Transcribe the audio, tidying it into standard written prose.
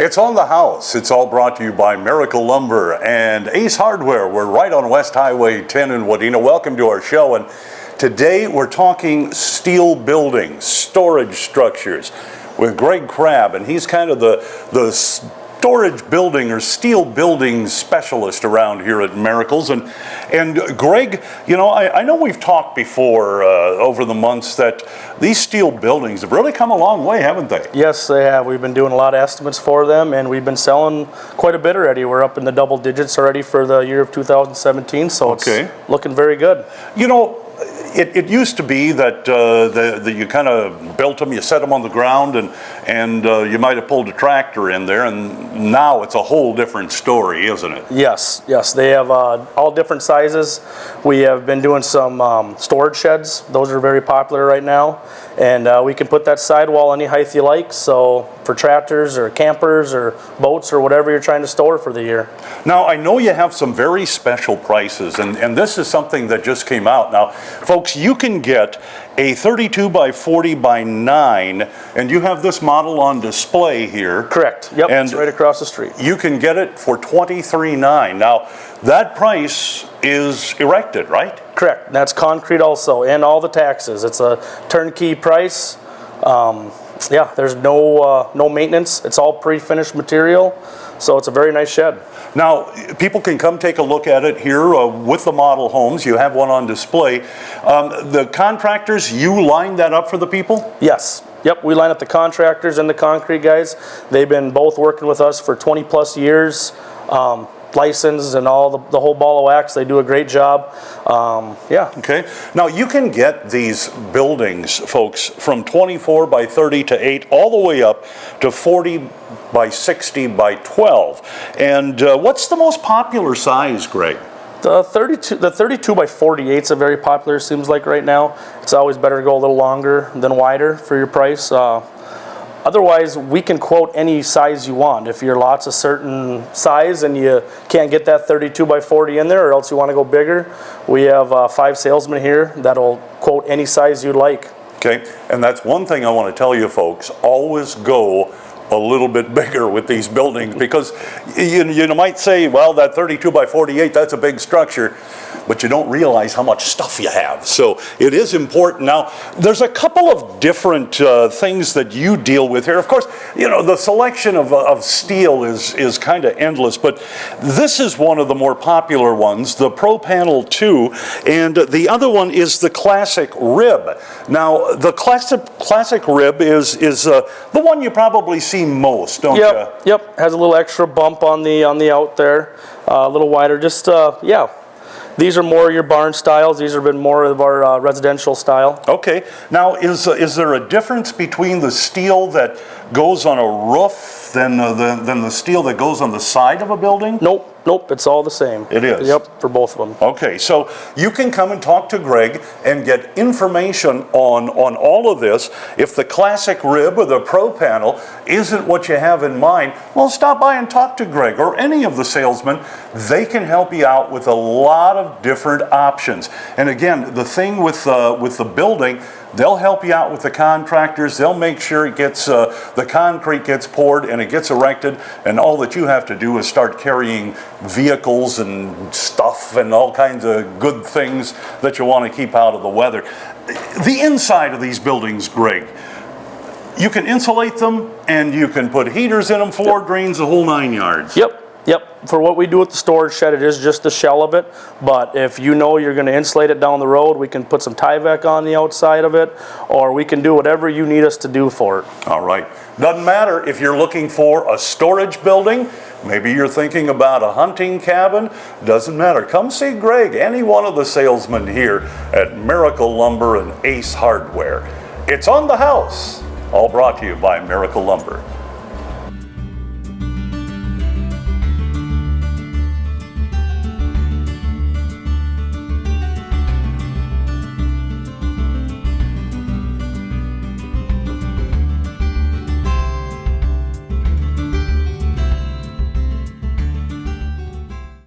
It's on the house. It's all brought to you by Miracle Lumber and Ace Hardware. We're right on West Highway 10 in Wadena. Welcome to our show. And today we're talking steel buildings, storage structures with Greg Crabb. And he's kind of the storage building or steel building specialist around here at Miracles. And Greg, you know, I know we've talked before over the months that these steel buildings have really come a long way, haven't they? Yes, they have. We've been doing a lot of estimates for them, and we've been selling quite a bit already. We're up in the double digits already for the year of 2017, so it's looking very good. You know, it used to be that you kind of built them, you set them on the ground, and you might have pulled a tractor in there, and now it's a whole different story, isn't it? Yes, they have all different sizes. We have been doing some storage sheds. Those are very popular right now, and we can put that sidewall any height you like, so for tractors or campers or boats or whatever you're trying to store for the year. Now, I know you have some very special prices, and this is something that just came out. Now, folks, you can get a 32 by 40 by 9, and you have this model on display here. Correct. Yep, and it's right across the street. You can get it for $23,900. Now, that price is erected, right? Correct. That's concrete also, and all the taxes. It's a turnkey price. Yeah, there's no maintenance. It's all pre-finished material, so it's a very nice shed. Now, people can come take a look at it here with the model homes. You have one on display. The contractors, you line that up for the people? Yes. Yep, we line up the contractors and the concrete guys. They've been both working with us for 20 plus years. Licensed and all the whole ball of wax. They do a great job. Yeah. Okay. Now you can get these buildings, folks, from 24 by 30 to 8 all the way up to 40 by 60 by 12. And what's the most popular size, Greg? The 32 by 48 is a very popular, seems like right now. It's always better to go a little longer than wider for your price. Otherwise, we can quote any size you want. If your lot's a certain size and you can't get that 32 by 40 in there, or else you want to go bigger, we have 5 salesmen here that'll quote any size you'd like. Okay, and that's one thing I want to tell you folks, always go a little bit bigger with these buildings, because you might say, well, that 32 by 48, that's a big structure, but you don't realize how much stuff you have. So it is important. Now, there's a couple of different things that you deal with here. Of course, you know, the selection of steel is kind of endless, but this is one of the more popular ones, the Pro Panel 2, and the other one is the Classic Rib. Now, the Classic Rib is the one you probably see most, don't you? Yep, has a little extra bump on the out there, a little wider, just yeah. These are more your barn styles. These have been more of our residential style. Okay. Now, is there a difference between the steel that goes on a roof than the steel that goes on the side of a building? Nope. It's all the same. It is? Yep, for both of them. Okay. So you can come and talk to Greg and get information on all of this. If the Classic Rib or the Pro Panel isn't what you have in mind, well, stop by and talk to Greg or any of the salesmen. They can help you out with a lot of different options. And again, the thing with the building, they'll help you out with the contractors. They'll make sure it gets the concrete gets poured and it gets erected, and all that you have to do is start carrying vehicles and stuff and all kinds of good things that you want to keep out of the weather. The inside of these buildings, Greg, you can insulate them and you can put heaters in them, floor drains, the whole 9 yards. Yep. For what we do with the storage shed, it is just the shell of it. But if you know you're going to insulate it down the road, we can put some Tyvek on the outside of it, or we can do whatever you need us to do for it. All right. Doesn't matter if you're looking for a storage building. Maybe you're thinking about a hunting cabin. Doesn't matter. Come see Greg, any one of the salesmen here at Miracle Lumber and Ace Hardware. It's on the house. All brought to you by Miracle Lumber.